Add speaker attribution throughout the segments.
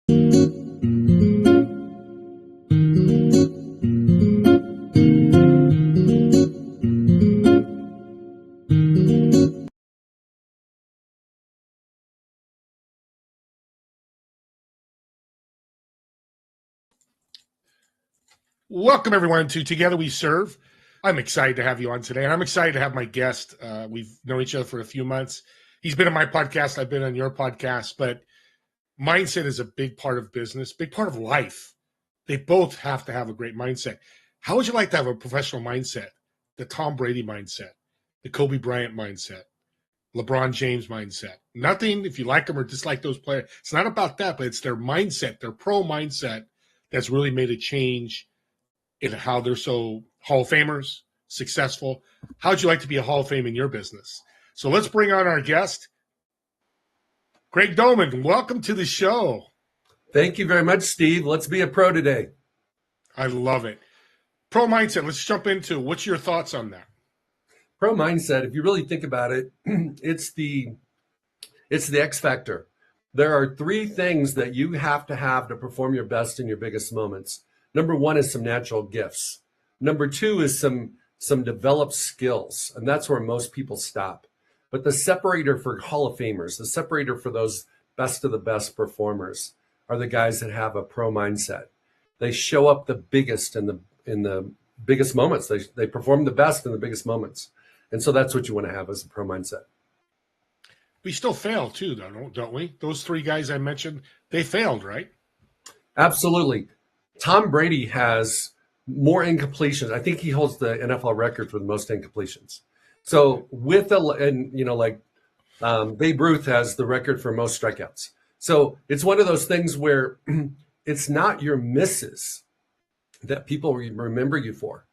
Speaker 1: Welcome, everyone, to Together We Serve. I'm excited to have you on today, and I'm excited to have my guest. We've known each other for a few months. He's been on my podcast. I've been on your podcast, but mindset is a big part of business, big part of life. They both have to have a great mindset. How would you like to have a professional mindset? The Tom Brady mindset, the Kobe Bryant mindset, LeBron James mindset. Nothing, if you like them or dislike those players, it's not about that, but it's their mindset, their pro mindset that's really made a change in how they're so Hall of Famers, successful. How'd you like to be a Hall of Fame in your business? So let's bring on our guest, Greg Domann. Welcome to the show.
Speaker 2: Thank you very much, Steve. Let's be a pro today.
Speaker 1: I love it. Pro mindset, let's jump into it. What's your thoughts on that?
Speaker 2: Pro mindset, if you really think about it, it's the X factor. There are three things that you have to perform your best in your biggest moments. Number one is some natural gifts. Number two is some developed skills, and that's where most people stop. But the separator for Hall of Famers, the separator for those best of the best performers are the guys that have a pro mindset. They show up the biggest in the biggest moments. They perform the best in the biggest moments. And so that's what you want to have as a pro mindset.
Speaker 1: We still fail too, though, don't we? Those three guys I mentioned, they failed, right?
Speaker 2: Absolutely. Tom Brady has more incompletions. I think he holds the NFL record for the most incompletions. So Babe Ruth has the record for most strikeouts. So it's one of those things where it's not your misses that people remember you for.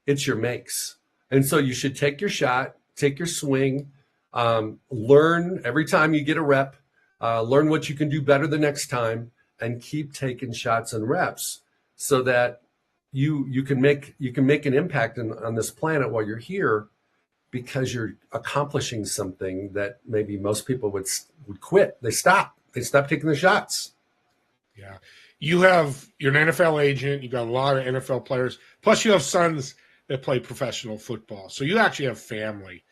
Speaker 2: It's your makes. And so you should take your shot, take your swing, learn every time you get a rep, learn what you can do better the next time, and keep taking shots and reps so that you can make an impact on this planet while you're here, because you're accomplishing something that maybe most people would quit. They stop taking the shots.
Speaker 1: Yeah. You're an NFL agent. You got a lot of NFL players. Plus you have sons that play professional football. So you actually have family.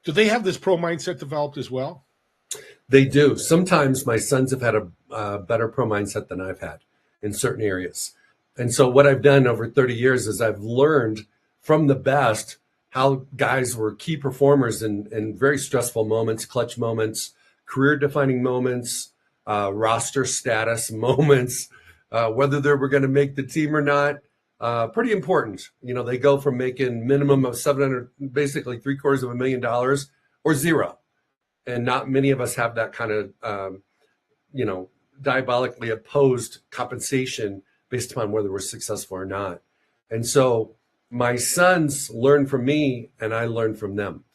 Speaker 1: Do they have this pro mindset developed as well?
Speaker 2: They do. Sometimes my sons have had a better pro mindset than I've had in certain areas. And so what I've done over 30 years is I've learned from the best how guys were key performers in very stressful moments, clutch moments, career-defining moments, roster status moments, whether they were going to make the team or not. Pretty important. They go from making minimum of basically $750,000 or zero. And not many of us have that kind of, diabolically opposed compensation based upon whether we're successful or not. And so my sons learn from me and I learn from them.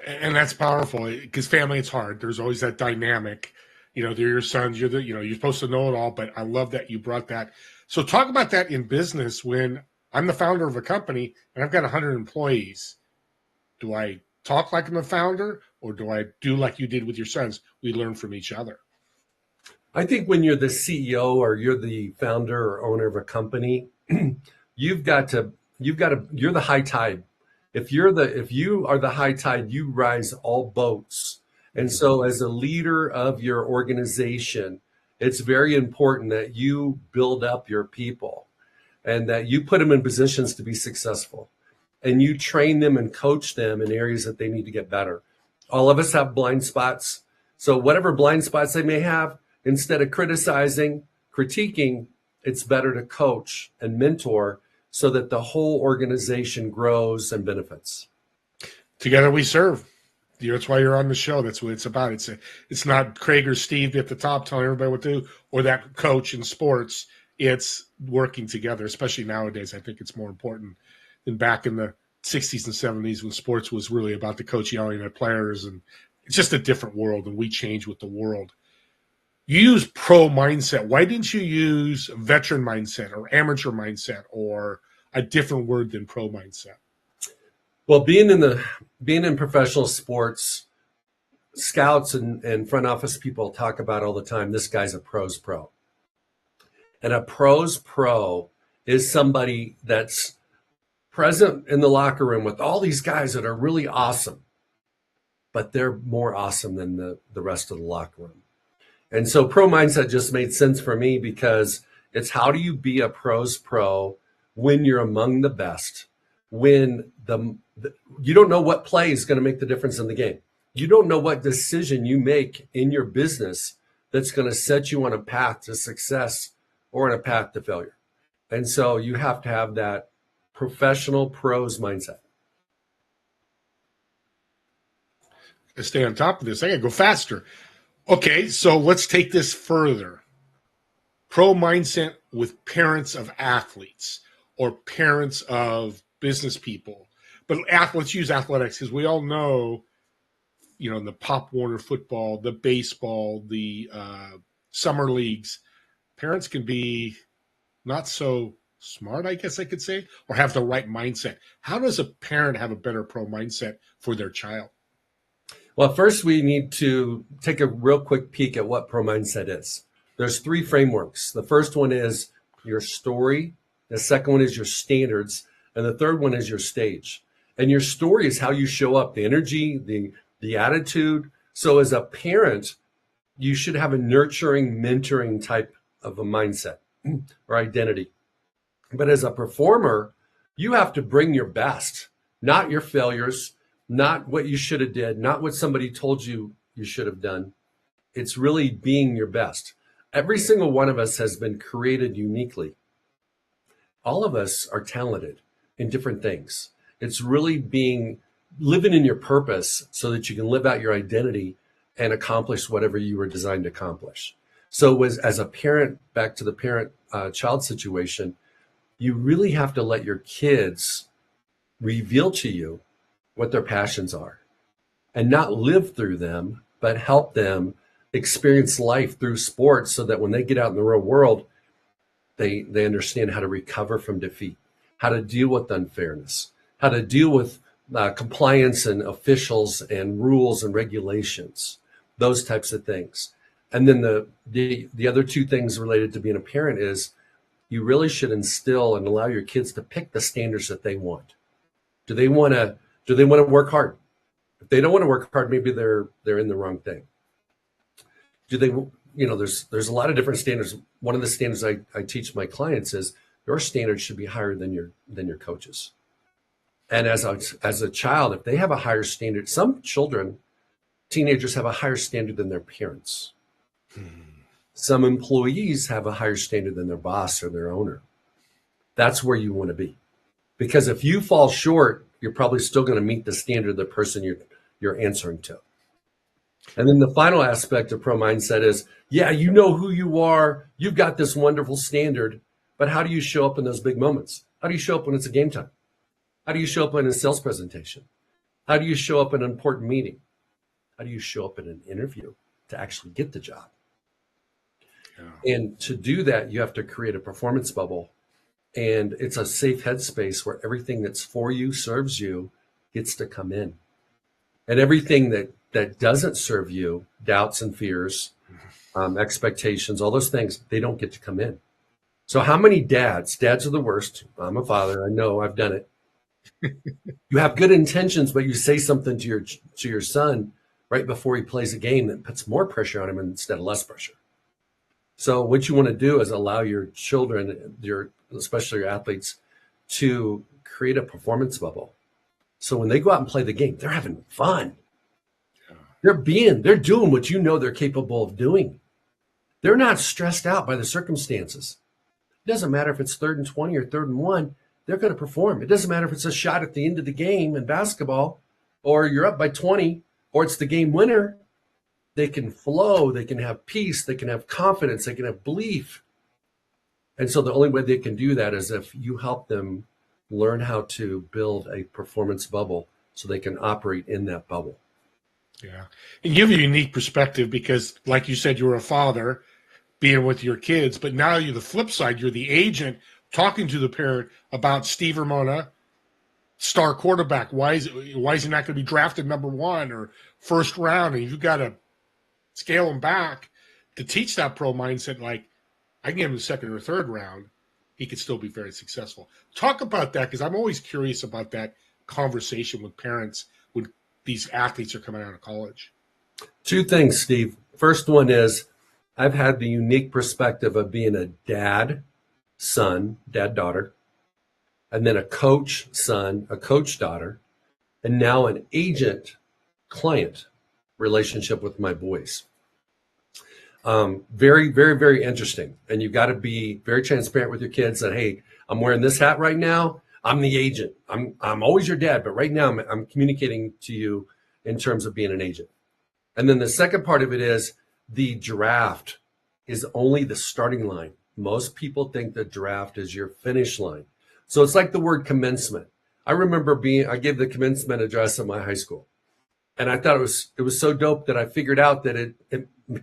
Speaker 1: And that's powerful because family, it's hard. There's always that dynamic. They're your sons. You're supposed to know it all. But I love that you brought that. So talk about that in business. When I'm the founder of a company and I've got 100 employees, do I talk like I'm a founder, or do I do like you did with your sons? We learn from each other.
Speaker 2: I think when you're the CEO or you're the founder or owner of a company, you're the high tide. If you are the high tide, you rise all boats. And so as a leader of your organization, it's very important that you build up your people and that you put them in positions to be successful, and you train them and coach them in areas that they need to get better. All of us have blind spots. So whatever blind spots they may have, instead of critiquing, it's better to coach and mentor so that the whole organization grows and benefits.
Speaker 1: Together we serve. That's why you're on the show. That's what it's about. It's not Craig or Steve at the top telling everybody what to do, or that coach in sports. It's working together, especially nowadays. I think it's more important than back in the 60s and 70s when sports was really about the coach yelling at players. And it's just a different world, and we change with the world. You use pro mindset. Why didn't you use veteran mindset or amateur mindset or a different word than pro mindset?
Speaker 2: Well, being in professional sports, scouts and front office people talk about all the time, this guy's a pros pro. And a pros pro is somebody that's present in the locker room with all these guys that are really awesome, but they're more awesome than the rest of the locker room. And so pro mindset just made sense for me because it's how do you be a pros pro when you're among the best, when you don't know what play is going to make the difference in the game. You don't know what decision you make in your business that's going to set you on a path to success or on a path to failure. And so you have to have that professional pros mindset.
Speaker 1: To stay on top of this, I got to go faster. Okay, so let's take this further. Pro mindset with parents of athletes or parents of business people. But let's use athletics because we all know, in the Pop Warner football, the baseball, the summer leagues, parents can be not so smart, I guess I could say, or have the right mindset. How does a parent have a better pro mindset for their child?
Speaker 2: Well, first we need to take a real quick peek at what pro mindset is. There's 3 frameworks. The first one is your story. The second one is your standards. And the third one is your stage. And your story is how you show up, the energy, the attitude. So as a parent, you should have a nurturing, mentoring type of a mindset or identity. But as a performer, you have to bring your best, not your failures, not what you should have did, not what somebody told you should have done. It's really being your best. Every single one of us has been created uniquely. All of us are talented in different things. It's really living in your purpose so that you can live out your identity and accomplish whatever you were designed to accomplish. So as a parent, back to the parent-child situation, you really have to let your kids reveal to you what their passions are and not live through them, but help them experience life through sports so that when they get out in the real world, they understand how to recover from defeat, how to deal with unfairness, how to deal with compliance and officials and rules and regulations, those types of things. And then the other 2 things related to being a parent is you really should instill and allow your kids to pick the standards that they want. Do they want to work hard? If they don't want to work hard, maybe they're in the wrong thing. Do they, there's a lot of different standards. One of the standards I teach my clients is your standards should be higher than your coaches. And as a child, if they have a higher standard, some teenagers have a higher standard than their parents. Some employees have a higher standard than their boss or their owner. That's where you want to be. Because if you fall short, you're probably still going to meet the standard of the person you're answering to. And then the final aspect of pro mindset is, you know who you are. You've got this wonderful standard, but how do you show up in those big moments? How do you show up when it's a game time? How do you show up in a sales presentation? How do you show up in an important meeting? How do you show up in an interview to actually get the job? Yeah. And to do that, you have to create a performance bubble. And it's a safe headspace where everything that's for you, serves you, gets to come in. And everything that doesn't serve you, doubts and fears, expectations, all those things, they don't get to come in. So how many dads are the worst. I'm a father. I know, I've done it. You have good intentions, but you say something to your son right before he plays a game that puts more pressure on him instead of less pressure. So what you want to do is allow your children, especially your athletes, to create a performance bubble. So when they go out and play the game, they're having fun. Yeah. They're doing what they're capable of doing. They're not stressed out by the circumstances. It doesn't matter if it's 3rd and 20 or 3rd and 1, they're going to perform. It doesn't matter if it's a shot at the end of the game in basketball, or you're up by 20, or it's the game winner. They can flow, they can have peace, they can have confidence, they can have belief. And so the only way they can do that is if you help them learn how to build a performance bubble so they can operate in that bubble.
Speaker 1: Yeah. And you have a unique perspective because, like you said, you were a father being with your kids, but now you're the flip side. You're the agent talking to the parent about Steve Ramona, star quarterback. Why is he not going to be drafted number 1 or first round, and you got to scale him back to teach that pro mindset. Like, I can get him the second or third round, he could still be very successful. Talk about that, because I'm always curious about that conversation with parents when these athletes are coming out of college.
Speaker 2: Two things, Steve. First one is I've had the unique perspective of being a dad, son, dad, daughter, and then a coach, son, a coach, daughter, and now an agent, client relationship with my boys. Very, very, very interesting. And you've got to be very transparent with your kids that, hey, I'm wearing this hat right now. I'm the agent. I'm always your dad, but right now I'm communicating to you in terms of being an agent. And then the second part of it is the draft is only the starting line. Most people think the draft is your finish line. So it's like the word commencement. I remember I gave the commencement address at my high school. And I thought it was so dope that I figured out that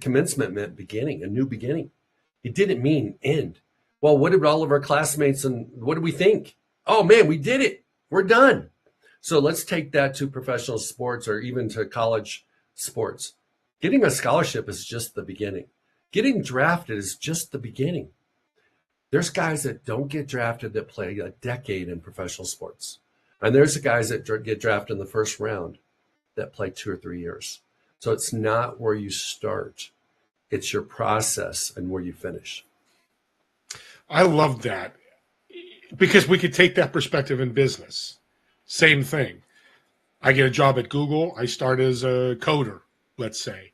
Speaker 2: commencement meant beginning, a new beginning. It didn't mean end. Well, what did all of our classmates and what did we think? Oh man, we did it. We're done. So let's take that to professional sports or even to college sports. Getting a scholarship is just the beginning. Getting drafted is just the beginning. There's guys that don't get drafted that play a decade in professional sports. And there's the guys that get drafted in the first round that play 2 or 3 years. So it's not where you start. It's your process and where you finish.
Speaker 1: I love that, because we could take that perspective in business. Same thing. I get a job at Google. I start as a coder, let's say.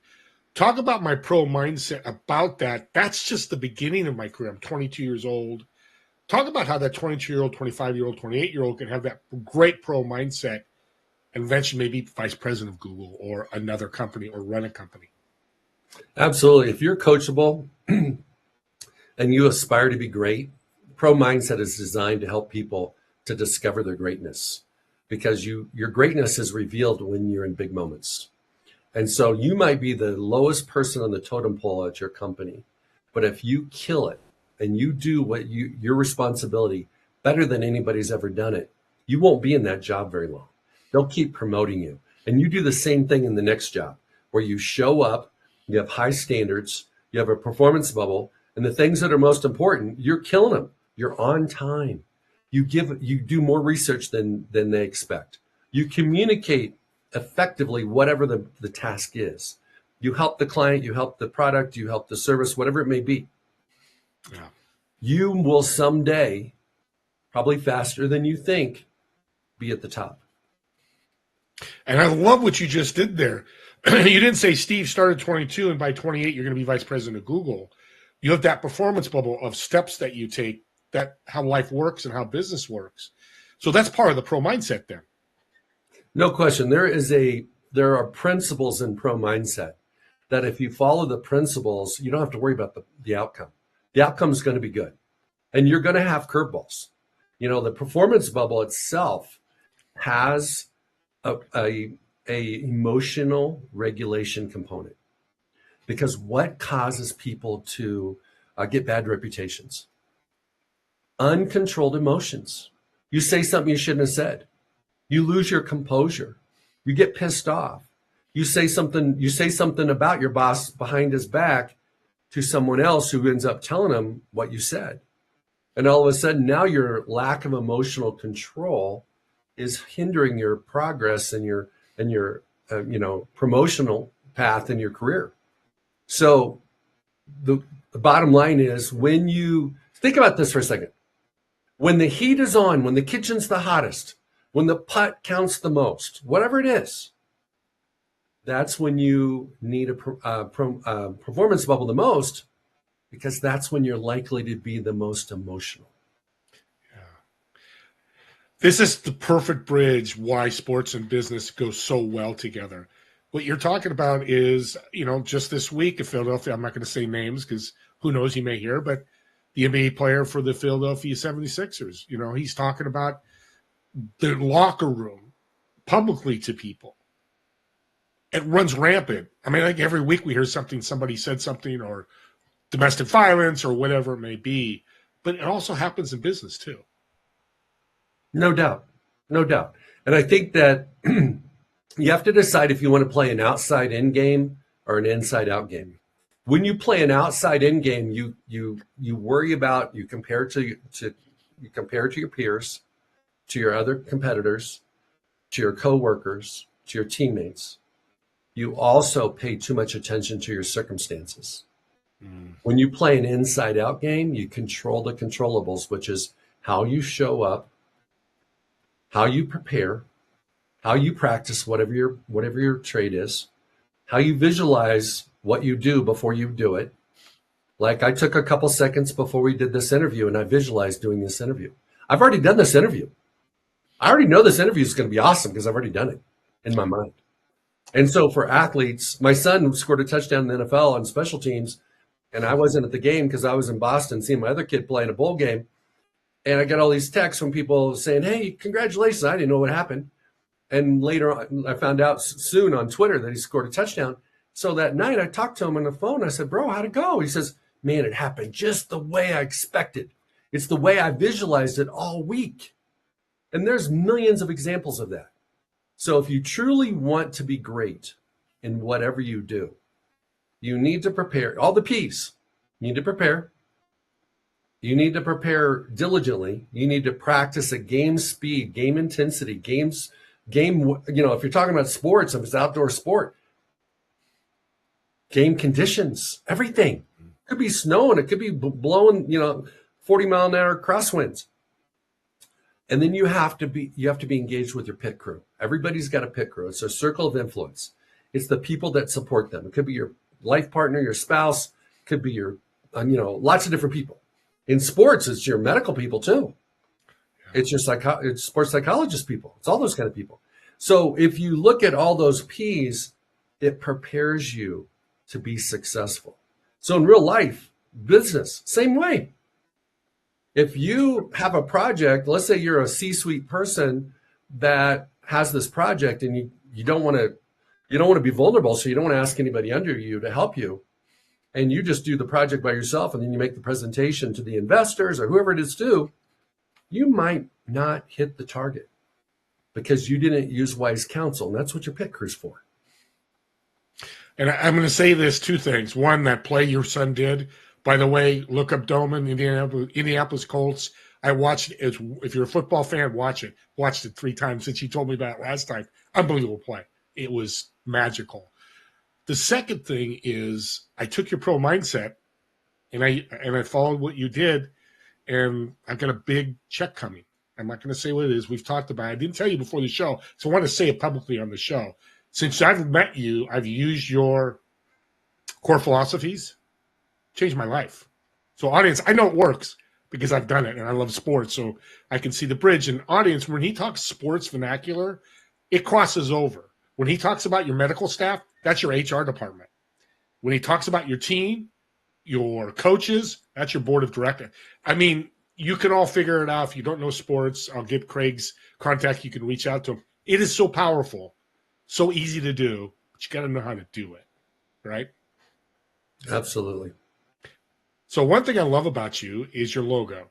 Speaker 1: Talk about my pro mindset about that. That's just the beginning of my career. I'm 22 years old. Talk about how that 22-year-old, 25-year-old, 28-year-old can have that great pro mindset and eventually maybe vice president of Google or another company or run a company.
Speaker 2: Absolutely. If you're coachable and you aspire to be great, pro mindset is designed to help people to discover their greatness, because your greatness is revealed when you're in big moments. And so you might be the lowest person on the totem pole at your company, but if you kill it and you do your responsibility better than anybody's ever done it, you won't be in that job very long. They'll keep promoting you. And you do the same thing in the next job where you show up, you have high standards, you have a performance bubble, and the things that are most important, you're killing them. You're on time. You do more research than they expect. You communicate effectively whatever the task is. You help the client, you help the product, you help the service, whatever it may be.
Speaker 1: Yeah.
Speaker 2: You will someday, probably faster than you think, be at the top.
Speaker 1: And I love what you just did there. You didn't say, Steve started 22 and by 28 you're going to be vice president of Google. You have that performance bubble of steps that you take, that how life works and how business works. So that's part of the pro mindset then.
Speaker 2: No question. There are principles in pro mindset that if you follow the principles, you don't have to worry about the outcome. The outcome is going to be good. And you're going to have curveballs. The performance bubble itself has a emotional regulation component, because what causes people to get bad reputations? Uncontrolled emotions. You say something you shouldn't have said. You lose your composure. You get pissed off. You say something about your boss behind his back to someone else who ends up telling him what you said. And all of a sudden now your lack of emotional control is hindering your progress and your promotional path in your career. So the bottom line is, when you think about this for a second, when the heat is on, when the kitchen's the hottest, when the putt counts the most, whatever it is, that's when you need a performance bubble the most, because that's when you're likely to be the most emotional.
Speaker 1: This is the perfect bridge why sports and business go so well together. What you're talking about is, just this week in Philadelphia, I'm not going to say names because who knows, he may hear, but the NBA player for the Philadelphia 76ers, he's talking about the locker room publicly to people. It runs rampant. I mean, like every week we hear somebody said something, or domestic violence or whatever it may be, but it also happens in business too.
Speaker 2: No doubt. And I think that You have to decide if you want to play an outside in game or an inside out game. When you play an outside in game, you worry about, you compare to your peers, to your other competitors, to your coworkers, to your teammates. You also pay too much attention to your circumstances. When you play an inside out game, you control the controllables, which is how you show up, how you prepare, how you practice whatever your trade is, how you visualize what you do before you do it. Like I took a couple seconds before we did this interview and I visualized doing this interview. I've already done this interview. I already know this interview is going to be awesome because I've already done it in my mind. And so for athletes, my son scored a touchdown in the NFL on special teams, and I wasn't at the game because I was in Boston seeing my other kid play in a bowl game. And I got all these texts from people saying, hey, congratulations. I didn't know what happened. And later on, I found out soon on Twitter that he scored a touchdown. So that night I talked to him on the phone. I said, bro, how'd it go? He says, man, it happened just the way I expected. It's the way I visualized it all week. And there's millions of examples of that. So if you truly want to be great in whatever you do, you need to prepare all the P's. You need to prepare. You need to prepare diligently. You need to practice at game speed, game intensity, game, if you're talking about sports, if it's outdoor sport, game conditions, everything. It could be snowing. It could be blowing, 40-mile-an-hour crosswinds. And then you have to be engaged with your pit crew. Everybody's got a pit crew. It's a circle of influence. It's the people that support them. It could be your life partner, your spouse, it could be your, lots of different people. In sports, it's your medical people too. Yeah. It's your sports psychologist people. It's all those kind of people. So if you look at all those P's, it prepares you to be successful. So in real life, business, same way. If you have a project, let's say you're a C-suite person that has this project and you don't want to be vulnerable, so you don't want to ask anybody under you to help you, and you just do the project by yourself and then you make the presentation to the investors or whoever it is to, you might not hit the target because you didn't use wise counsel. And that's what your pit crew's for.
Speaker 1: And I'm going to say this, two things. One, that play your son did. By the way, look up Domann, Indianapolis Colts. I watched it. If you're a football fan, watch it. Watched it 3 times since you told me about it last time. Unbelievable play. It was magical. The second thing is I took your pro mindset and I followed what you did, and I've got a big check coming. I'm not going to say what it is. We've talked about it. I didn't tell you before the show, so I want to say it publicly on the show. Since I've met you, I've used your core philosophies, changed my life. So audience, I know it works because I've done it and I love sports, so I can see the bridge. And audience, when he talks sports vernacular, it crosses over. When he talks about your medical staff, that's your HR department. When he talks about your team, your coaches, that's your board of directors. I mean, you can all figure it out. If you don't know sports, I'll get Craig's contact. You can reach out to him. It is so powerful, so easy to do, but you got to know how to do it, right?
Speaker 2: Absolutely.
Speaker 1: So one thing I love about you is your logo,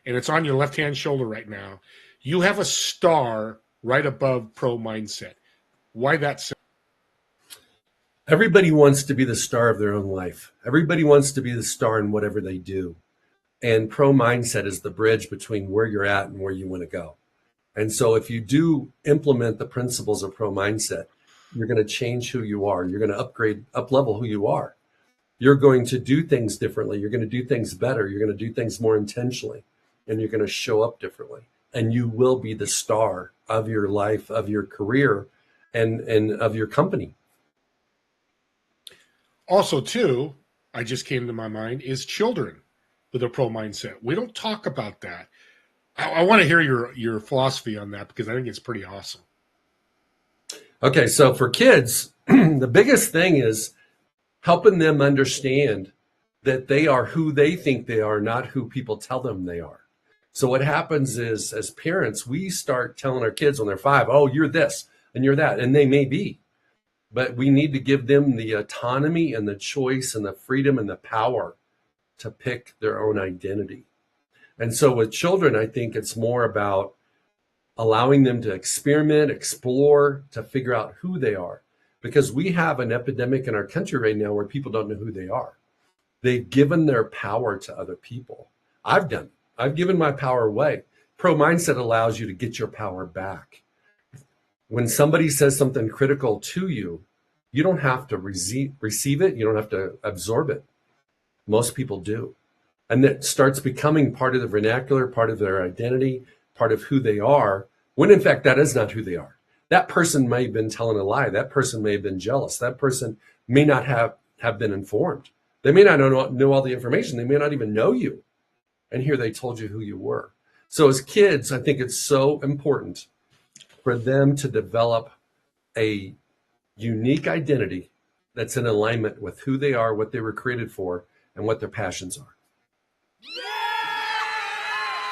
Speaker 1: and it's on your left-hand shoulder right now. You have a star right above Pro Mindset. Why that?
Speaker 2: Everybody wants to be the star of their own life. Everybody wants to be the star in whatever they do. And Pro Mindset is the bridge between where you're at and where you want to go. And so if you do implement the principles of Pro Mindset, you're going to change who you are. You're going to up-level who you are. You're going to do things differently. You're going to do things better. You're going to do things more intentionally, and you're going to show up differently. And you will be the star of your life, of your career, and of your company.
Speaker 1: Also, too, I just came to my mind, is children with a pro mindset. We don't talk about that. I want to hear your philosophy on that because I think it's pretty awesome.
Speaker 2: Okay, so for kids, the biggest thing is helping them understand that they are who they think they are, not who people tell them they are. So what happens is, as parents, we start telling our kids when they're 5, oh, you're this and you're that, and they may be. But we need to give them the autonomy and the choice and the freedom and the power to pick their own identity. And so with children, I think it's more about allowing them to experiment, explore, to figure out who they are. Because we have an epidemic in our country right now where people don't know who they are. They've given their power to other people. I've done it. I've given my power away. Pro mindset allows you to get your power back. When somebody says something critical to you, you don't have to receive it. You don't have to absorb it. Most people do. And that starts becoming part of the vernacular, part of their identity, part of who they are, when in fact, that is not who they are. That person may have been telling a lie. That person may have been jealous. That person may not have been informed. They may not know all the information. They may not even know you. And here they told you who you were. So as kids, I think it's so important for them to develop a unique identity that's in alignment with who they are, what they were created for, and what their passions are.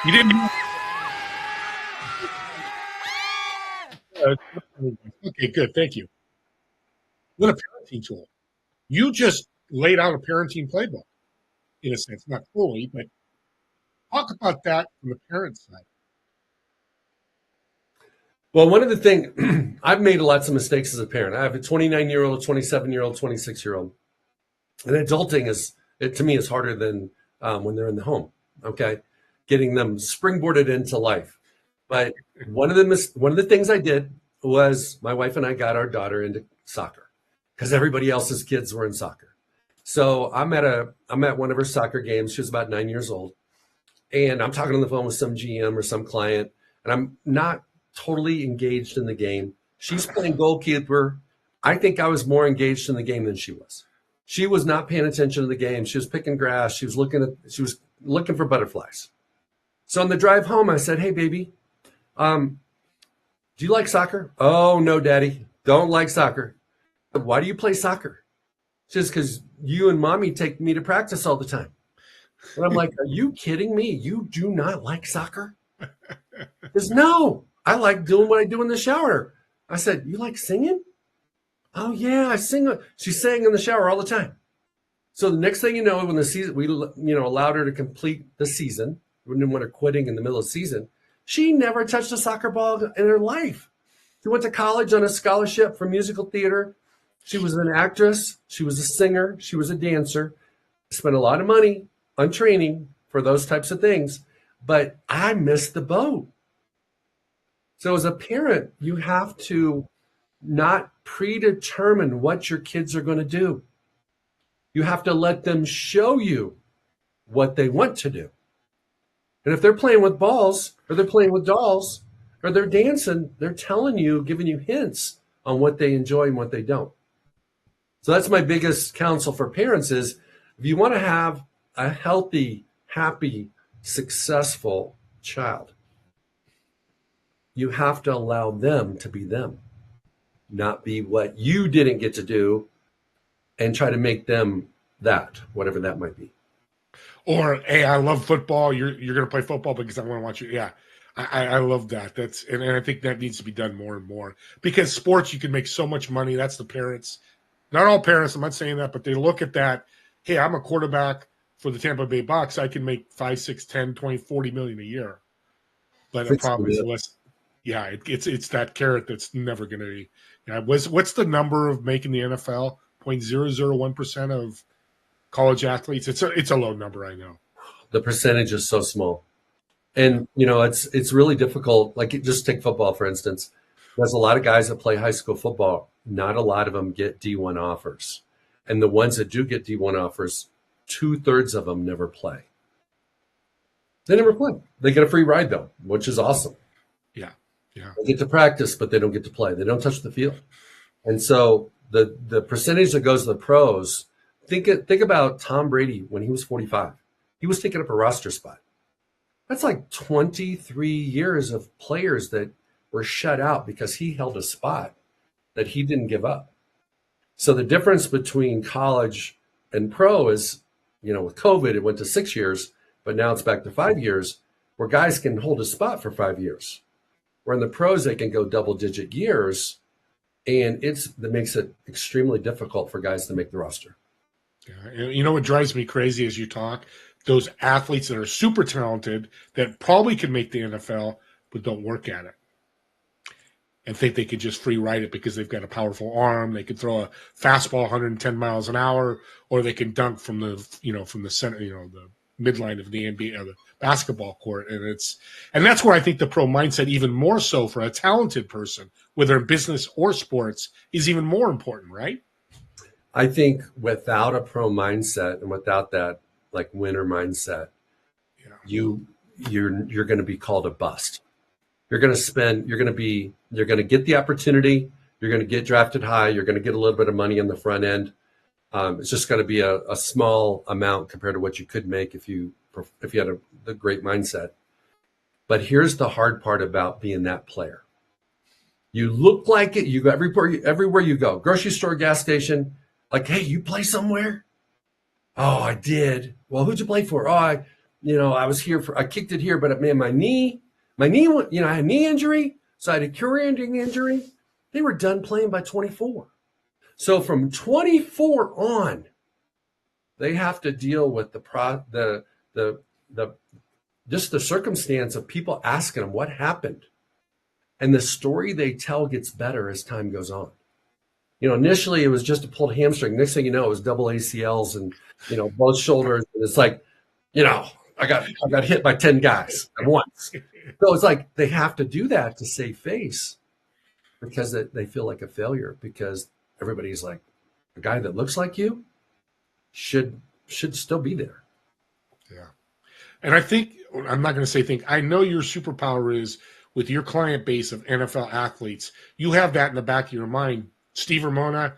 Speaker 1: You didn't. Okay, good. Thank you. What a parenting tool. You just laid out a parenting playbook, in a sense, not fully, but talk about that from the parent side.
Speaker 2: Well, one of the things, I've made lots of mistakes as a parent. I have a 29-year-old, 27-year-old, 26-year-old. And adulting to me, is harder than when they're in the home, okay? Getting them springboarded into life. But one of the things I did was my wife and I got our daughter into soccer because everybody else's kids were in soccer. So I'm at one of her soccer games. She was about 9 years old. And I'm talking on the phone with some GM or some client, and I'm not totally engaged in the game. She's playing goalkeeper. I think I was more engaged in the game than she was. She was not paying attention to the game. She was picking grass. She was looking for butterflies. So on the drive home, I said, "Hey, baby, do you like soccer?" "Oh, no, Daddy, don't like soccer." "Why do you play soccer?" "Just because you and Mommy take me to practice all the time." And I'm like, "Are you kidding me? You do not like soccer?" Because no, I like doing what I do in the shower. I said, "You like singing?" "Oh yeah, I sing." She sang in the shower all the time. So the next thing you know, when the season, we allowed her to complete the season. We didn't want her quitting in the middle of the season. She never touched a soccer ball in her life. She went to college on a scholarship for musical theater. She was an actress. She was a singer. She was a dancer. Spent a lot of money on training for those types of things. But I missed the boat. So as a parent, you have to not predetermine what your kids are going to do. You have to let them show you what they want to do. And if they're playing with balls or they're playing with dolls or they're dancing, they're telling you, giving you hints on what they enjoy and what they don't. So that's my biggest counsel for parents is if you want to have a healthy, happy, successful child, you have to allow them to be them, not be what you didn't get to do and try to make them that, whatever that might be.
Speaker 1: Or, hey, I love football. You're going to play football because I want to watch you. Yeah, I love that. And I think that needs to be done more and more because sports, you can make so much money. That's the parents. Not all parents, I'm not saying that, but they look at that. Hey, I'm a quarterback for the Tampa Bay Bucks. I can make 5, 6, 10, 20, 40 million a year. But the problem is less. Yeah, it's that carrot that's never going to be. Yeah, what's the number of making the NFL? 0.001% of college athletes. It's a low number, I know.
Speaker 2: The percentage is so small. And it's really difficult. Like just take football, for instance. There's a lot of guys that play high school football. Not a lot of them get D1 offers. And the ones that do get D1 offers, 2/3 of them never play. They never play. They get a free ride though, which is awesome.
Speaker 1: Yeah. Yeah.
Speaker 2: They get to practice, but they don't get to play. They don't touch the field. And so the percentage that goes to the pros, think about Tom Brady when he was 45. He was taking up a roster spot. That's like 23 years of players that were shut out because he held a spot that he didn't give up. So the difference between college and pro is, with COVID, it went to 6 years, but now it's back to 5 years where guys can hold a spot for 5 years. Where in the pros, they can go double-digit years, and that makes it extremely difficult for guys to make the roster.
Speaker 1: Yeah. You know what drives me crazy as you talk? Those athletes that are super talented that probably could make the NFL but don't work at it. and think they could just free ride it because they've got a powerful arm. They could throw a fastball 110 miles an hour, or they can dunk from the center, the midline of the NBA or the basketball court. And that's where I think the pro mindset, even more so for a talented person, whether in business or sports, is even more important, right?
Speaker 2: I think without a pro mindset and without that like winner mindset, you're going to be called a bust. You're going to get the opportunity. You're going to get drafted high. You're going to get a little bit of money on the front end. It's just going to be a small amount compared to what you could make if you had the great mindset. But here's the hard part about being that player. You look like it. You go everywhere you go, grocery store, gas station. Like, hey, you play somewhere? Oh, I did. Well, who'd you play for? Oh, I was here I kicked it here, but man, my knee, I had a knee injury, so I had a career-ending injury. They were done playing by 24. So from 24 on, they have to deal with the circumstance of people asking them what happened, and the story they tell gets better as time goes on. Initially it was just a pulled hamstring. Next thing you know, it was double ACLs and both shoulders. And it's like, I got hit by 10 guys at once. So it's like they have to do that to save face because they feel like a failure because everybody's like, a guy that looks like you should still be there.
Speaker 1: Yeah. And I think, I'm not going to say I know your superpower is with your client base of NFL athletes. You have that in the back of your mind. Steve Ramona,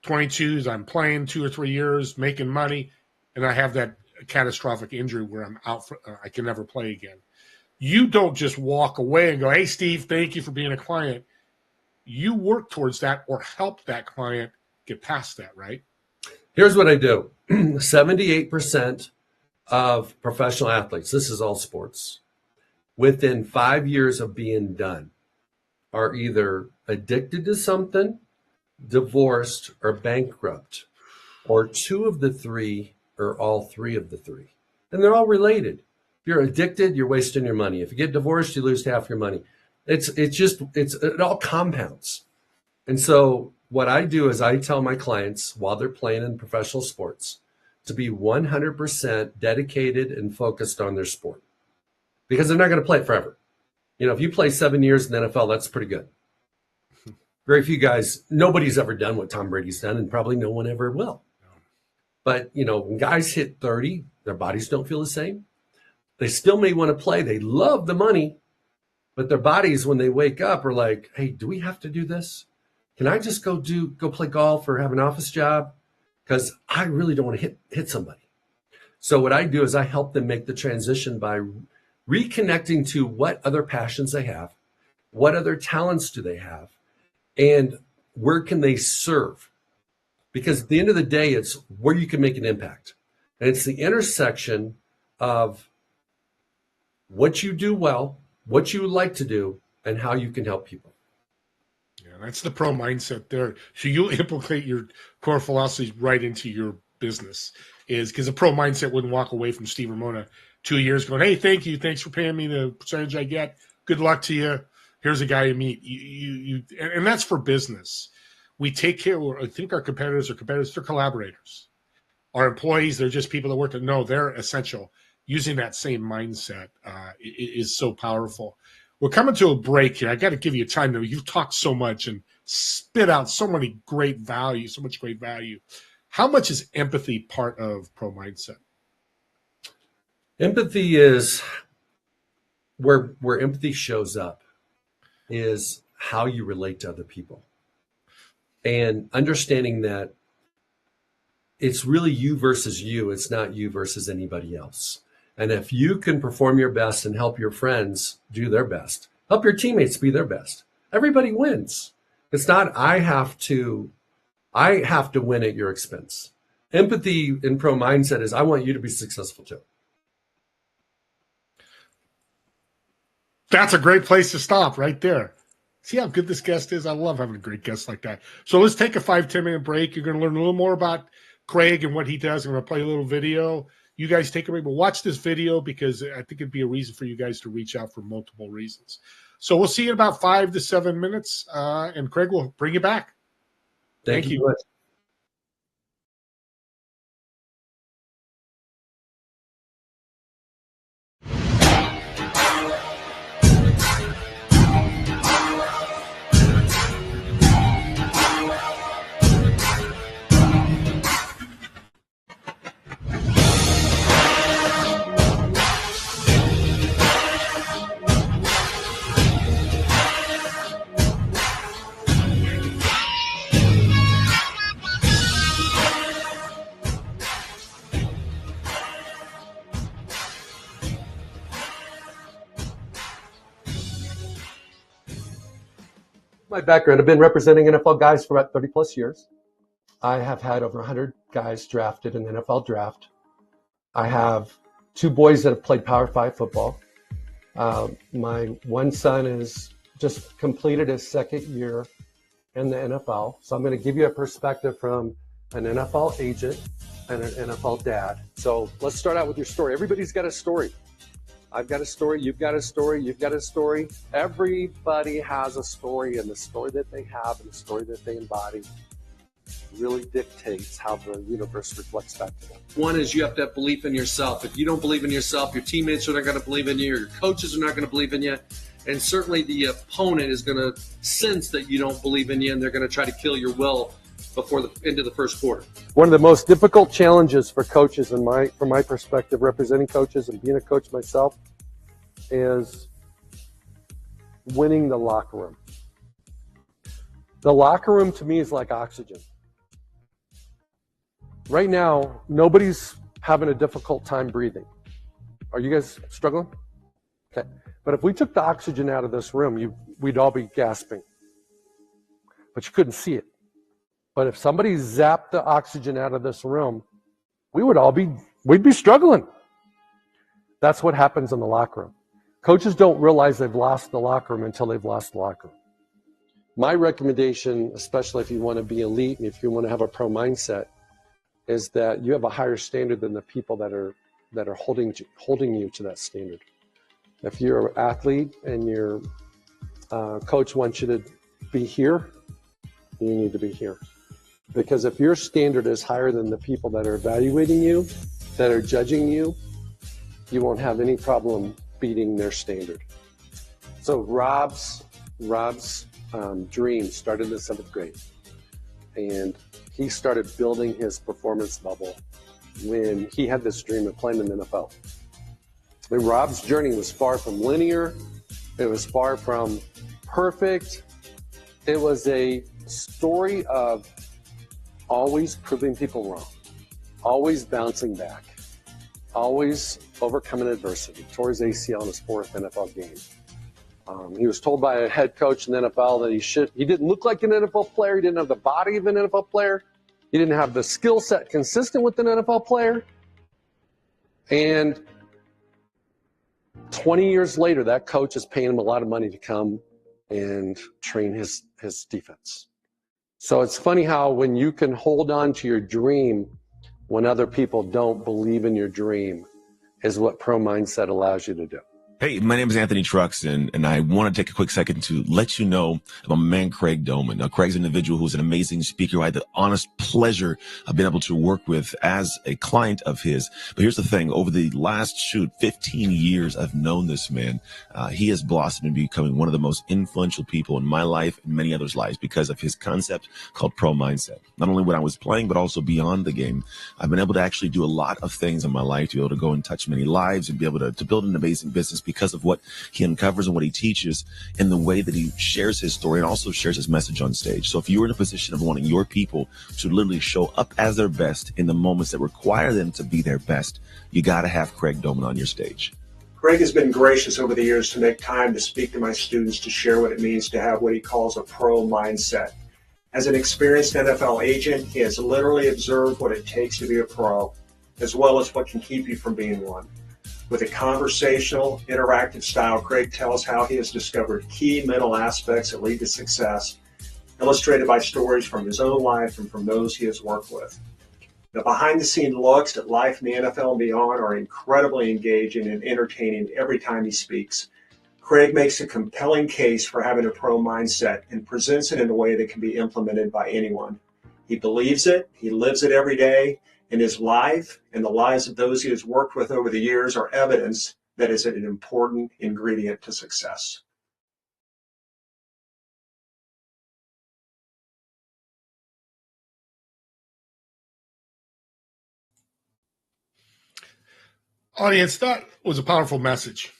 Speaker 1: 22s, I'm playing 2 or 3 years, making money, and I have that catastrophic injury where I'm out, I can never play again. You don't just walk away and go, hey, Steve, thank you for being a client. You work towards that or help that client get past that, right?
Speaker 2: Here's what I do. 78% of professional athletes, this is all sports, within 5 years of being done are either addicted to something, divorced, or bankrupt, or 2 of the 3 or all 3 of the 3. And they're all related. If you're addicted, you're wasting your money. If you get divorced, you lose half your money. It all compounds. And so what I do is I tell my clients while they're playing in professional sports to be 100% dedicated and focused on their sport because they're not going to play it forever. If you play 7 years in the NFL, that's pretty good. Very few guys, nobody's ever done what Tom Brady's done, and probably no one ever will. But, when guys hit 30, their bodies don't feel the same. They still may want to play. They love the money, but their bodies, when they wake up, are like, hey, do we have to do this? Can I just go play golf or have an office job? Because I really don't want to hit somebody. So what I do is I help them make the transition by reconnecting to what other passions they have, what other talents do they have, and where can they serve? Because at the end of the day, it's where you can make an impact. And it's the intersection of what you do well, what you like to do, and how you can help people.
Speaker 1: Yeah, that's the pro mindset there. So you implicate your core philosophies right into your business, is because a pro mindset wouldn't walk away from Steve Ramona 2 years going, hey, thank you. Thanks for paying me the percentage I get. Good luck to you. Here's a guy you meet. And that's for business. We take care. I think our competitors are competitors. They're collaborators. Our employees, they're just people that work. No, they're essential. Using that same mindset is so powerful. We're coming to a break here. I got to give you time though. You've talked so much and spit out so much great value. How much is empathy part of pro mindset?
Speaker 2: Empathy is where empathy shows up is how you relate to other people and understanding that it's really you versus you. It's not you versus anybody else. And if you can perform your best and help your friends do their best, help your teammates be their best, everybody wins. It's not, I have to win at your expense. Empathy in pro mindset is I want you to be successful too.
Speaker 1: That's a great place to stop right there. See how good this guest is? I love having a great guest like that. So let's take a 5-10 minute break. You're going to learn a little more about Craig and what he does. I'm going to play a little video. You guys take a break, but watch this video because I think it'd be a reason for you guys to reach out for multiple reasons. So we'll see you in about 5 to 7 minutes, and Craig will bring you back.
Speaker 2: Thank you. My background, I've been representing NFL guys for about 30 plus years. I have had over 100 guys drafted in the NFL draft. I have 2 boys that have played Power 5 football. My one son has just completed his 2nd year in the NFL. So I'm going to give you a perspective from an NFL agent and an NFL dad. So let's start out with your story. Everybody's got a story. I've got a story. You've got a story. You've got a story. Everybody has a story, and the story that they have and the story that they embody really dictates how the universe reflects back to them. One is you have to have belief in yourself. If you don't believe in yourself, your teammates are not going to believe in you, your coaches are not going to believe in you, and certainly the opponent is going to sense that you don't believe in you, and they're going to try to kill your will before the end of the first quarter. One of the most difficult challenges for coaches, from my perspective, representing coaches and being a coach myself, is winning the locker room. The locker room to me is like oxygen. Right now, nobody's having a difficult time breathing. Are you guys struggling? Okay. But if we took the oxygen out of this room, we'd all be gasping. But you couldn't see it. But if somebody zapped the oxygen out of this room, we'd be struggling. That's what happens in the locker room. Coaches don't realize they've lost the locker room until they've lost the locker room. My recommendation, especially if you want to be elite and if you want to have a pro mindset, is that you have a higher standard than the people that are holding you to that standard. If you're an athlete and your coach wants you to be here, you need to be here. Because if your standard is higher than the people that are evaluating you, that are judging you, you won't have any problem beating their standard. So Rob's dream started in the 7th grade. And he started building his performance bubble when he had this dream of playing in the NFL. And Rob's journey was far from linear. It was far from perfect. It was a story of always proving people wrong, always bouncing back, always overcoming adversity. Tore his ACL in his 4th NFL game. He was told by a head coach in the NFL that he didn't look like an NFL player. He didn't have the body of an NFL player. He didn't have the skill set consistent with an NFL player. And 20 years later, that coach is paying him a lot of money to come and train his defense. So it's funny how when you can hold on to your dream when other people don't believe in your dream is what pro mindset allows you to do.
Speaker 3: Hey, my name is Anthony Truxton, and I want to take a quick second to let you know about my man, Craig Domann. Now, Craig's an individual who's an amazing speaker who I had the honest pleasure of being able to work with as a client of his. But here's the thing. Over the last, 15 years I've known this man, he has blossomed into becoming one of the most influential people in my life and many others' lives because of his concept called pro mindset. Not only when I was playing, but also beyond the game. I've been able to actually do a lot of things in my life to be able to go and touch many lives and be able to build an amazing business because of what he uncovers and what he teaches in the way that he shares his story and also shares his message on stage. So if you're in a position of wanting your people to literally show up as their best in the moments that require them to be their best, you got to have Craig Domann on your stage.
Speaker 4: Craig has been gracious over the years to make time to speak to my students to share what it means to have what he calls a pro mindset. As an experienced NFL agent, he has literally observed what it takes to be a pro, as well as what can keep you from being one. With a conversational, interactive style, Craig tells how he has discovered key mental aspects that lead to success, illustrated by stories from his own life and from those he has worked with. The behind-the-scenes looks at life in the NFL and beyond are incredibly engaging and entertaining every time he speaks. Craig makes a compelling case for having a pro mindset and presents it in a way that can be implemented by anyone. He believes it, he lives it every day, and his life and the lives of those he has worked with over the years are evidence that is an important ingredient to success.
Speaker 1: Audience, that was a powerful message.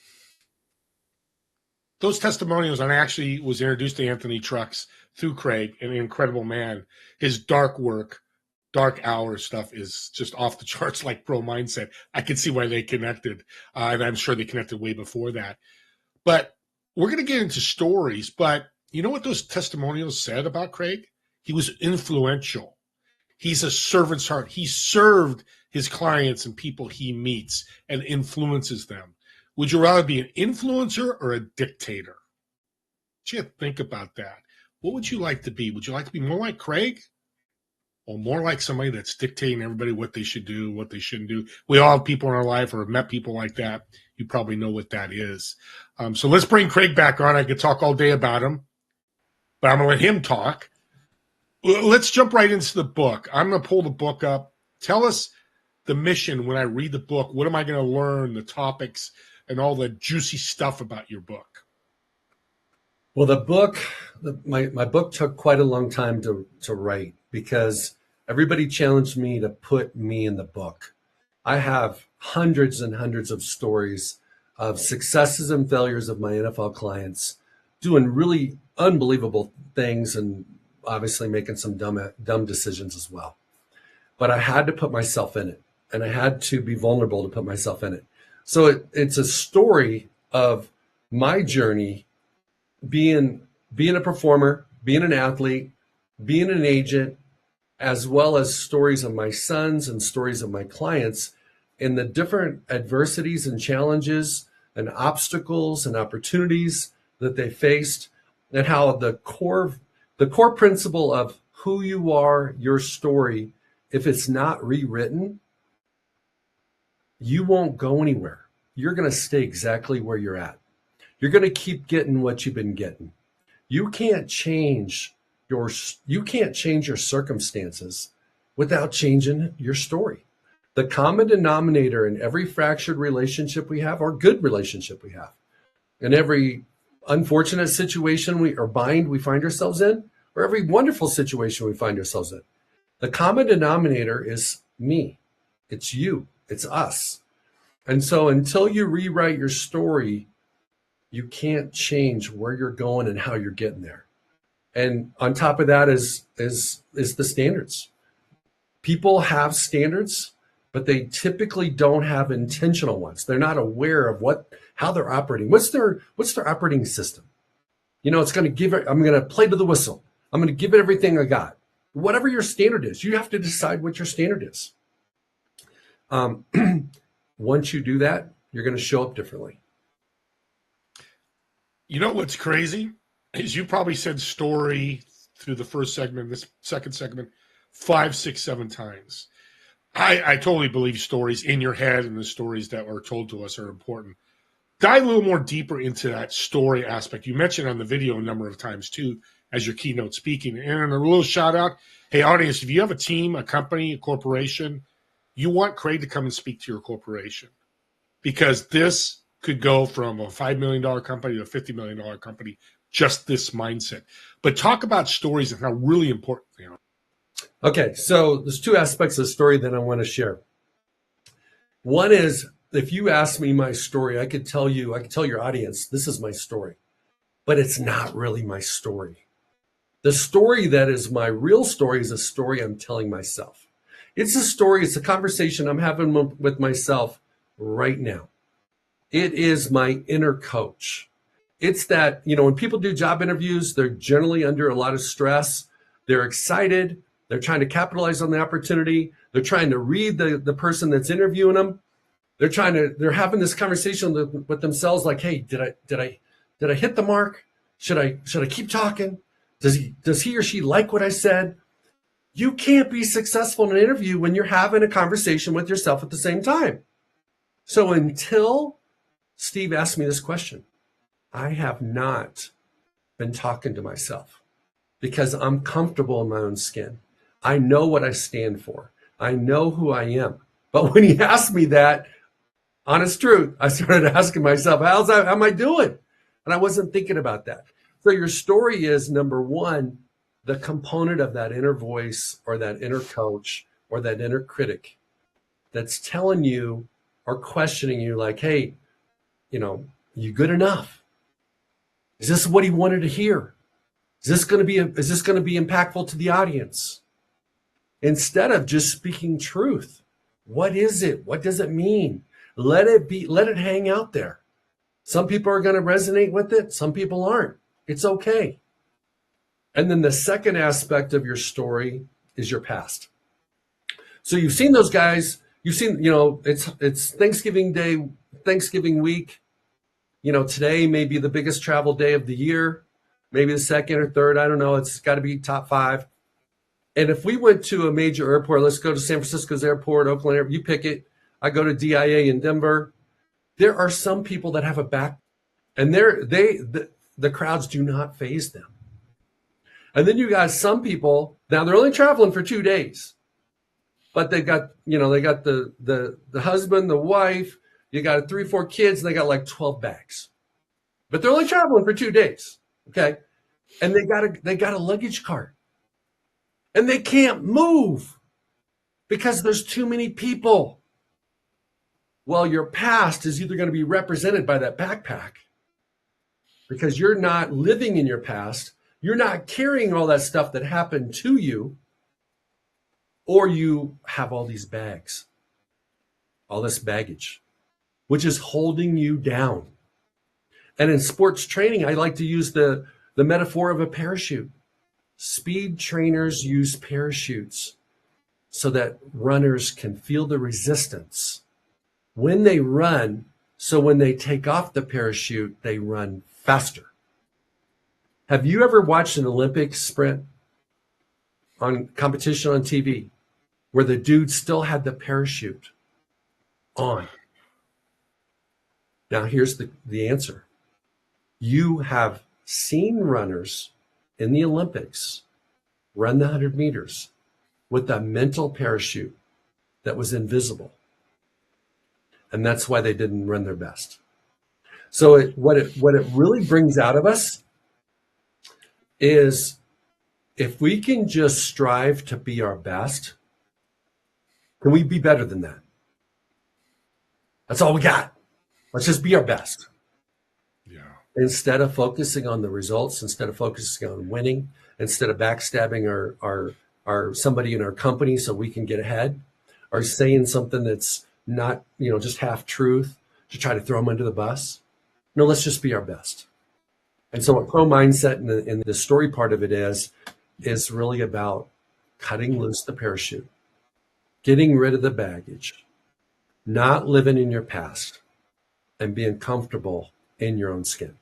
Speaker 1: Those testimonials, and I actually was introduced to Anthony Trucks through Craig, an incredible man. His dark work, dark hour stuff is just off the charts, like pro mindset. I can see why they connected, and I'm sure they connected way before that. But we're going to get into stories, but you know what those testimonials said about Craig? He was influential. He's a servant's heart. He served his clients and people he meets and influences them. Would you rather be an influencer or a dictator? You think about that. What would you like to be? Would you like to be more like Craig or more like somebody that's dictating everybody what they should do, what they shouldn't do? We all have people in our life or have met people like that. You probably know what that is. So let's bring Craig back on. I could talk all day about him, but I'm going to let him talk. Let's jump right into the book. I'm going to pull the book up. Tell us the mission when I read the book. What am I going to learn, the topics, and all the juicy stuff about your book?
Speaker 2: Well, the book, my book took quite a long time to write because everybody challenged me to put me in the book. I have hundreds and hundreds of stories of successes and failures of my NFL clients doing really unbelievable things and obviously making some dumb decisions as well. But I had to put myself in it, and I had to be vulnerable to put myself in it. So it's a story of my journey being a performer, being an athlete, being an agent, as well as stories of my sons and stories of my clients and the different adversities and challenges and obstacles and opportunities that they faced, and how the core principle of who you are, your story, if it's not rewritten, you won't go anywhere. You're going to stay exactly where you're at. You're going to keep getting what you've been getting. You can't change your circumstances without changing your story. The common denominator in every fractured relationship we have, or good relationship we have, in every unfortunate situation or bind we find ourselves in, or every wonderful situation we find ourselves in, the common denominator is me. It's you. It's us. And so until you rewrite your story, you can't change where you're going and how you're getting there. And on top of that is the standards. People have standards, but they typically don't have intentional ones. They're not aware of how they're operating. What's their operating system? You know, it's going to give it, I'm going to play to the whistle. I'm going to give it everything I got. Whatever your standard is, you have to decide what your standard is. Once you do that, you're going to show up differently.
Speaker 1: You know what's crazy is you probably said story through the first segment, this second segment, 5, 6, 7 times. I totally believe stories in your head and the stories that are told to us are important. Dive a little more deeper into that story aspect. You mentioned on the video a number of times too as your keynote speaking. And a little shout out, hey audience, if you have a team, a company, a corporation, you want Craig to come and speak to your corporation, because this could go from a $5 million company to a $50 million company, just this mindset. But talk about stories and how really important they are.
Speaker 2: Okay, so there's 2 aspects of the story that I want to share. One is, if you ask me my story, I could tell your audience, this is my story, but it's not really my story. The story that is my real story is a story I'm telling myself. It's a story, it's a conversation I'm having with myself right now. It is my inner coach. It's that, when people do job interviews, they're generally under a lot of stress. They're excited. They're trying to capitalize on the opportunity. They're trying to read the person that's interviewing them. They're having this conversation with themselves like, hey, did I hit the mark? Should I keep talking? Does he or she like what I said? You can't be successful in an interview when you're having a conversation with yourself at the same time. So until Steve asked me this question, I have not been talking to myself because I'm comfortable in my own skin. I know what I stand for. I know who I am. But when he asked me that, honest truth, I started asking myself, how am I doing? And I wasn't thinking about that. So your story is, number one, the component of that inner voice or that inner coach or that inner critic that's telling you or questioning you like, hey, you good enough? Is this what he wanted to hear? Is this going to be impactful to the audience? Instead of just speaking truth, what is it? What does it mean? Let it hang out there. Some people are going to resonate with it. Some people aren't. It's okay. And then the second aspect of your story is your past. So you've seen those guys, it's Thanksgiving Day, Thanksgiving week. Today may be the biggest travel day of the year, maybe the second or third. I don't know. It's got to be top 5. And if we went to a major airport, let's go to San Francisco's airport, Oakland airport, you pick it. I go to DIA in Denver. There are some people that have a back, and the crowds do not faze them. And then you got some people, now they're only traveling for 2 days, but they got the husband, the wife, you got 3, 4 kids, and they got like 12 bags. But they're only traveling for 2 days. Okay. And they got a luggage cart. And they can't move because there's too many people. Well, your past is either going to be represented by that backpack because you're not living in your past. You're not carrying all that stuff that happened to you, or you have all these bags, all this baggage, which is holding you down. And in sports training, I like to use the metaphor of a parachute. Speed trainers use parachutes so that runners can feel the resistance when they run, so when they take off the parachute, they run faster. Have you ever watched an Olympic sprint on competition on TV where the dude still had the parachute on? Now, here's the answer. You have seen runners in the Olympics run the 100 meters with a mental parachute that was invisible. And that's why they didn't run their best. So what it really brings out of us is if we can just strive to be our best, can we be better than that? That's all we got. Let's just be our best.
Speaker 1: Yeah.
Speaker 2: Instead of focusing on the results, instead of focusing on winning, instead of backstabbing our somebody in our company so we can get ahead, or saying something that's not, just half truth to try to throw them under the bus. No, let's just be our best. And so what pro mindset in the story part of it is really about cutting loose the parachute, getting rid of the baggage, not living in your past, and being comfortable in your own skin.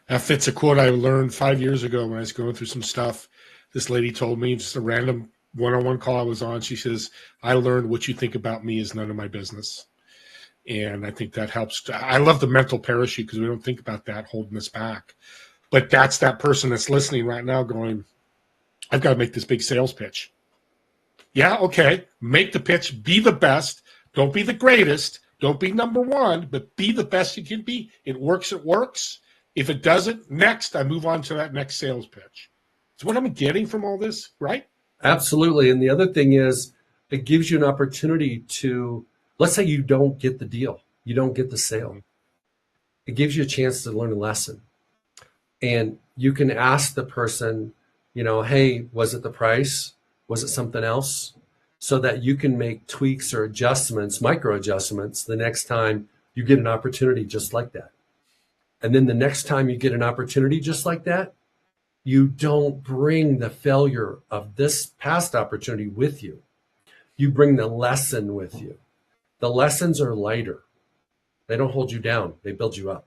Speaker 1: That fits a quote I learned 5 years ago when I was going through some stuff. This lady told me, just a random one-on-one call I was on, she says, I learned what you think about me is none of my business. And I think that helps. I love the mental parachute because we don't think about that holding us back. But that's that person that's listening right now going, I've got to make this big sales pitch. Yeah, okay. Make the pitch. Be the best. Don't be the greatest. Don't be number one, but be the best you can be. It works, it works. If it doesn't, next, I move on to that next sales pitch. It's what I'm getting from all this, right?
Speaker 2: Absolutely. And the other thing is it gives you an opportunity to, let's say you don't get the deal, you don't get the sale. It gives you a chance to learn a lesson. And you can ask the person, hey, was it the price? Was it something else? So that you can make tweaks or adjustments, micro adjustments, the next time you get an opportunity just like that. And then the next time you get an opportunity just like that, you don't bring the failure of this past opportunity with you. You bring the lesson with you. The lessons are lighter. They don't hold you down. They build you up.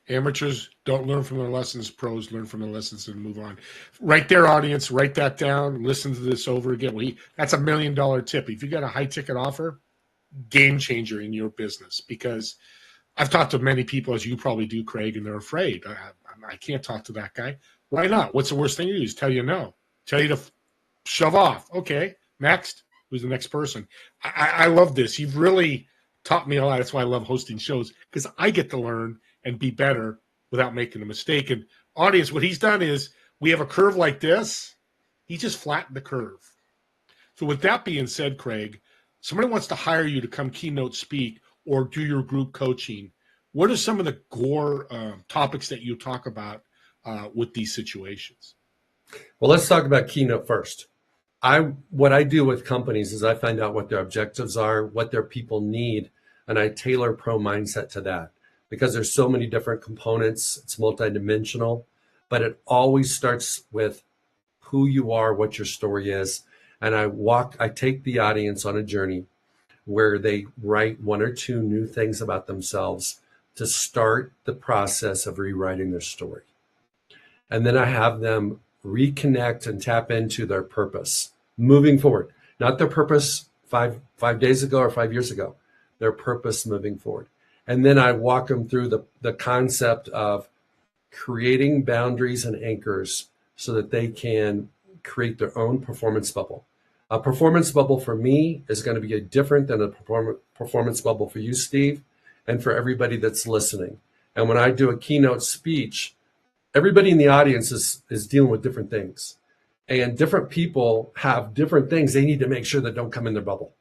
Speaker 1: Amateurs don't learn from their lessons. Pros learn from their lessons and move on. Right there, audience. Write that down. Listen to this over again. That's $1 million tip. If you got a high ticket offer, game changer in your business, because I've talked to many people, as you probably do, Craig, and they're afraid. I can't talk to that guy. Why not? What's the worst thing to do? Is tell you no. Tell you to shove off. Okay, next. Who's the next person? I love this. You've really taught me a lot. That's why I love hosting shows, because I get to learn and be better without making a mistake. And audience, what he's done is we have a curve like this. He just flattened the curve. So with that being said, Craig, somebody wants to hire you to come keynote speak or do your group coaching. What are some of the core topics that you talk about with these situations?
Speaker 2: Well, let's talk about keynote first. What I do with companies is I find out what their objectives are, what their people need, and I tailor pro mindset to that, because there's so many different components. It's multidimensional, but it always starts with who you are, what your story is. And I take the audience on a journey where they write one or two new things about themselves to start the process of rewriting their story. And then I have them reconnect and tap into their purpose moving forward, not their purpose five days ago or 5 years ago, their purpose moving forward. And then I walk them through the concept of creating boundaries and anchors so that they can create their own performance bubble. A performance bubble for me is going to be different than a performance bubble for you, Steve, and for everybody that's listening. And when I do a keynote speech, everybody in the audience is dealing with different things. And different people have different things they need to make sure that don't come in their bubble.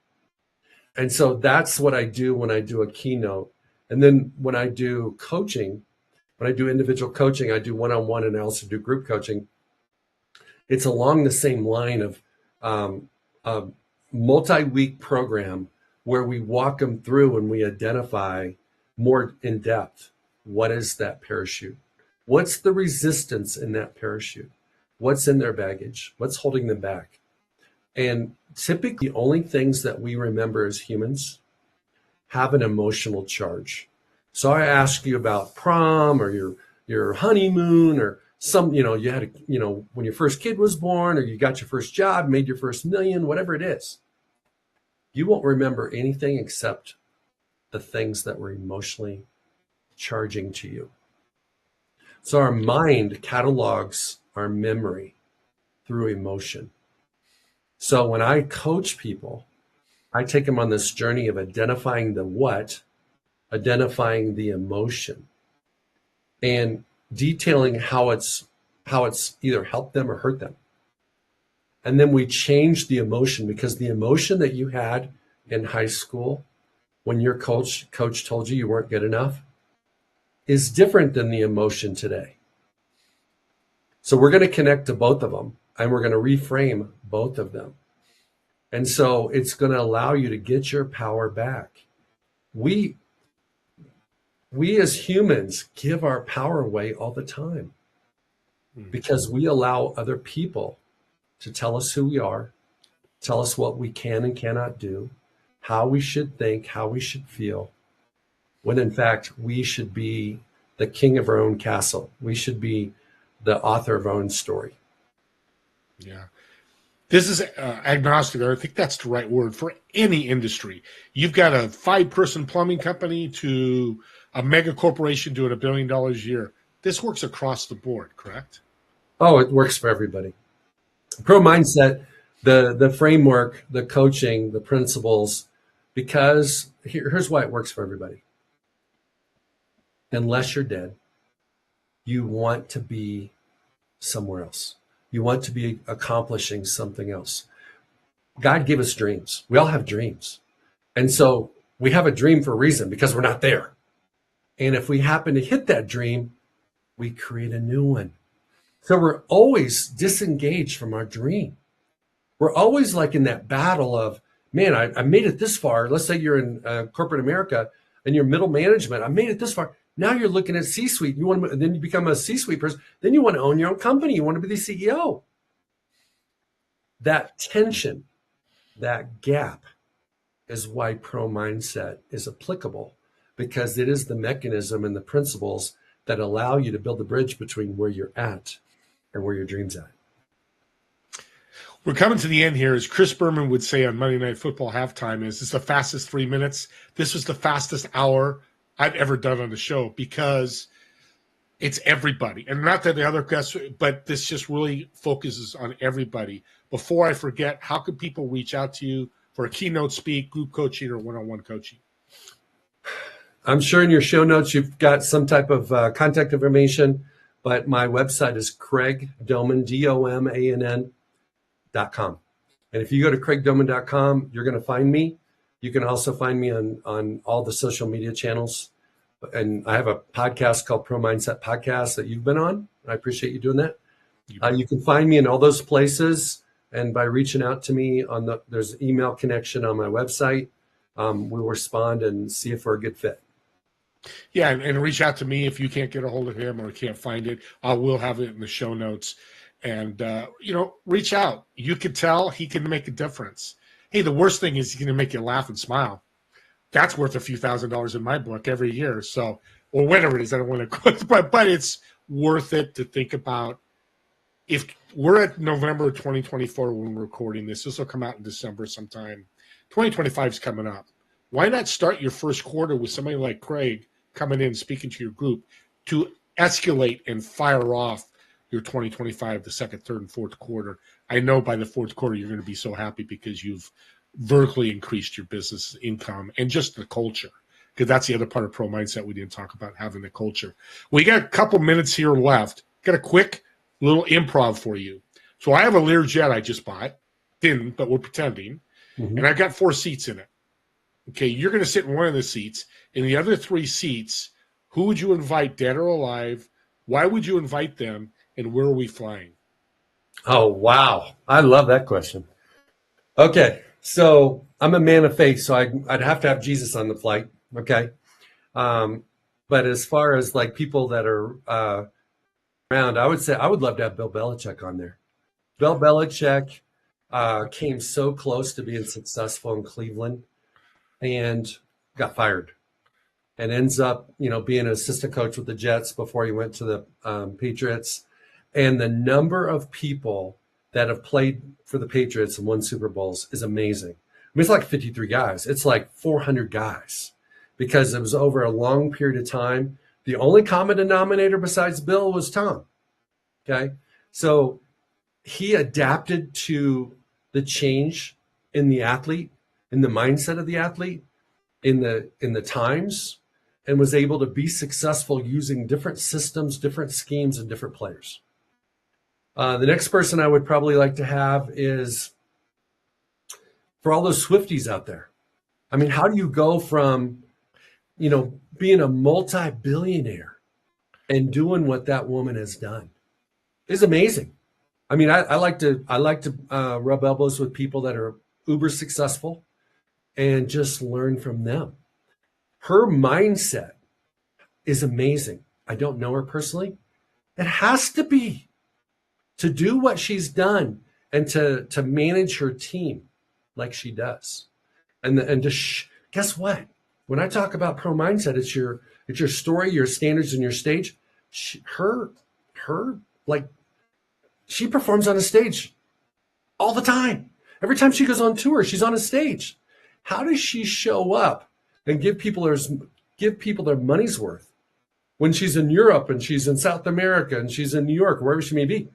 Speaker 2: And so that's what I do when I do a keynote. And then when I do coaching, when I do individual coaching, I do one-on-one, and I also do group coaching. It's along the same line of a multi-week program where we walk them through and we identify more in depth. What is that parachute? What's the resistance in that parachute? What's in their baggage? What's holding them back? And typically, the only things that we remember as humans have an emotional charge. So I ask you about prom or your honeymoon, or you had when your first kid was born, or you got your first job, made your first million, whatever it is. You won't remember anything except the things that were emotionally charging to you. So our mind catalogs our memory through emotion. So when I coach people, I take them on this journey of identifying the what, identifying the emotion, and detailing how it's either helped them or hurt them. And then we change the emotion, because the emotion that you had in high school when your coach told you weren't good enough is different than the emotion today. So we're going to connect to both of them, and we're going to reframe both of them. And so it's going to allow you to get your power back. We as humans give our power away all the time because we allow other people to tell us who we are, tell us what we can and cannot do, how we should think, how we should feel, when in fact we should be the king of our own castle. We should be the author of our own story.
Speaker 1: Yeah. This is agnostic, or I think that's the right word, for any industry. You've got a 5-person plumbing company to a mega corporation doing $1 billion a year. This works across the board, correct?
Speaker 2: Oh, it works for everybody. Pro mindset, the framework, the coaching, the principles, because here's why it works for everybody. Unless you're dead, you want to be somewhere else. You want to be accomplishing something else. God gave us dreams. We all have dreams. And so we have a dream for a reason, because we're not there. And if we happen to hit that dream, we create a new one. So we're always disengaged from our dream. We're always like in that battle of, man, I made it this far. Let's say you're in corporate America and you're middle management. I made it this far. Now you're looking at C-suite. Then you become a C-suite person. Then you want to own your own company. You want to be the CEO. That tension, that gap is why pro mindset is applicable, because it is the mechanism and the principles that allow you to build the bridge between where you're at and where your dream's at.
Speaker 1: We're coming to the end here. As Chris Berman would say on Monday Night Football halftime, is this the fastest 3 minutes? This was the fastest hour I've ever done on the show, because it's everybody. And not that the other guests, but this just really focuses on everybody. Before I forget, how can people reach out to you for a keynote speak, group coaching, or one-on-one coaching?
Speaker 2: I'm sure in your show notes you've got some type of contact information, but my website is craigdomann, DOMANN.com. And if you go to craigdomann.com, you're going to find me. You can also find me on all the social media channels. And I have a podcast called Pro Mindset Podcast that you've been on. I appreciate you doing that. You can find me in all those places. And by reaching out to me there's an email connection on my website. We'll respond and see if we're a good fit.
Speaker 1: Yeah, and reach out to me if you can't get a hold of him or can't find it. I will have it in the show notes. And, reach out. You can tell he can make a difference. Hey, the worst thing is he's going to make you laugh and smile. That's worth a few $1,000s in my book every year. So, or whatever it is, I don't want to quit, but it's worth it to think about. If we're at November 2024 when we're recording this will come out in December sometime. 2025 is coming up. Why not start your first quarter with somebody like Craig coming in, speaking to your group to escalate and fire off your 2025, the second, third, and fourth quarter. I know by the fourth quarter, you're going to be so happy because you've vertically increased your business income and just the culture, because that's the other part of Pro Mindset we didn't talk about, having the culture. We got a couple minutes here left. Got a quick little improv for you. So I have a Learjet I just bought. Didn't, but we're pretending. Mm-hmm. And I've got 4 seats in it. Okay, you're going to sit in one of the seats. In the other 3 seats, who would you invite, dead or alive? Why would you invite them? And where are we flying?
Speaker 2: Oh, wow. I love that question. Okay, so I'm a man of faith, so I'd have to have Jesus on the flight, okay? But as far as like people that are around, I would say I would love to have Bill Belichick on there. Bill Belichick came so close to being successful in Cleveland and got fired and ends up, being an assistant coach with the Jets before he went to the Patriots. And the number of people that have played for the Patriots and won Super Bowls is amazing. I mean, it's like 53 guys. It's like 400 guys because it was over a long period of time. The only common denominator besides Bill was Tom. Okay. So he adapted to the change in the athlete, in the mindset of the athlete, in the times, and was able to be successful using different systems, different schemes, and different players. The next person I would probably like to have is for all those Swifties out there. I mean, how do you go from, being a multi-billionaire and doing what that woman has done? It's amazing. I mean, I like to rub elbows with people that are uber successful and just learn from them. Her mindset is amazing. I don't know her personally. It has to be to do what she's done and to manage her team like she does. And guess what? When I talk about Pro Mindset, it's your story, your standards, and your stage. She performs on a stage all the time. Every time she goes on tour, she's on a stage. How does she show up and give people their money's worth when she's in Europe and she's in South America and she's in New York, wherever she may be?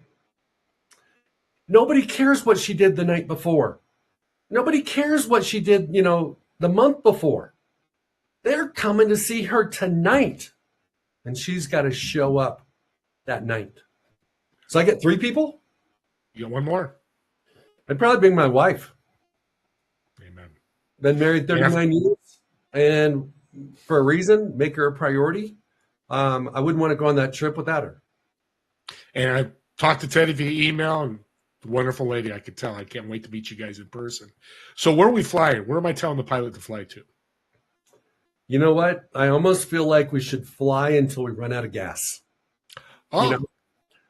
Speaker 2: Nobody cares what she did the night before. Nobody cares what she did, the month before. They're coming to see her tonight, and she's got to show up that night. So I get 3 people?
Speaker 1: You got one more?
Speaker 2: I'd probably bring my wife.
Speaker 1: Amen.
Speaker 2: Been married 39 years, and for a reason, make her a priority. I wouldn't want to go on that trip without her.
Speaker 1: And I talked to Teddy via email, and wonderful lady, I could tell. I can't wait to meet you guys in person. So where are we flying? Where am I telling the pilot to fly to?
Speaker 2: You know what? I almost feel like we should fly until we run out of gas.
Speaker 1: Oh.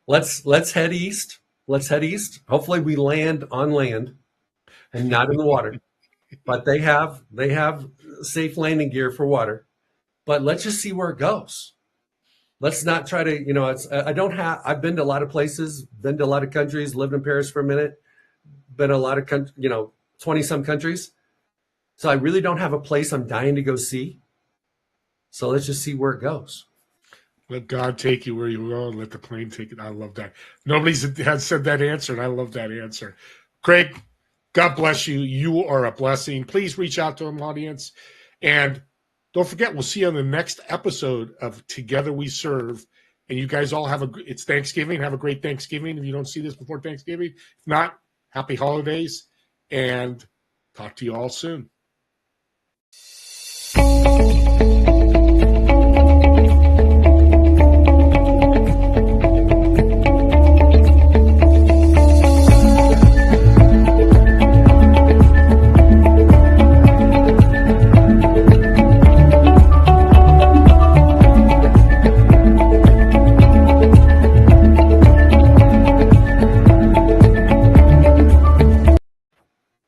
Speaker 2: Let's head east. Let's head east. Hopefully we land on land and not in the water. But they have safe landing gear for water. But let's just see where it goes. Let's not try to, I've been to a lot of places, been to a lot of countries, lived in Paris for a minute, been to a lot of 20 some countries. So I really don't have a place I'm dying to go see. So let's just see where it goes.
Speaker 1: Let God take you where you go and let the plane take it. I love that. Nobody's has said that answer, and I love that answer. Craig, God bless you. You are a blessing. Please reach out to him, audience. And don't forget, we'll see you on the next episode of Together We Serve. And you guys all it's Thanksgiving. Have a great Thanksgiving if you don't see this before Thanksgiving. If not, happy holidays. And talk to you all soon.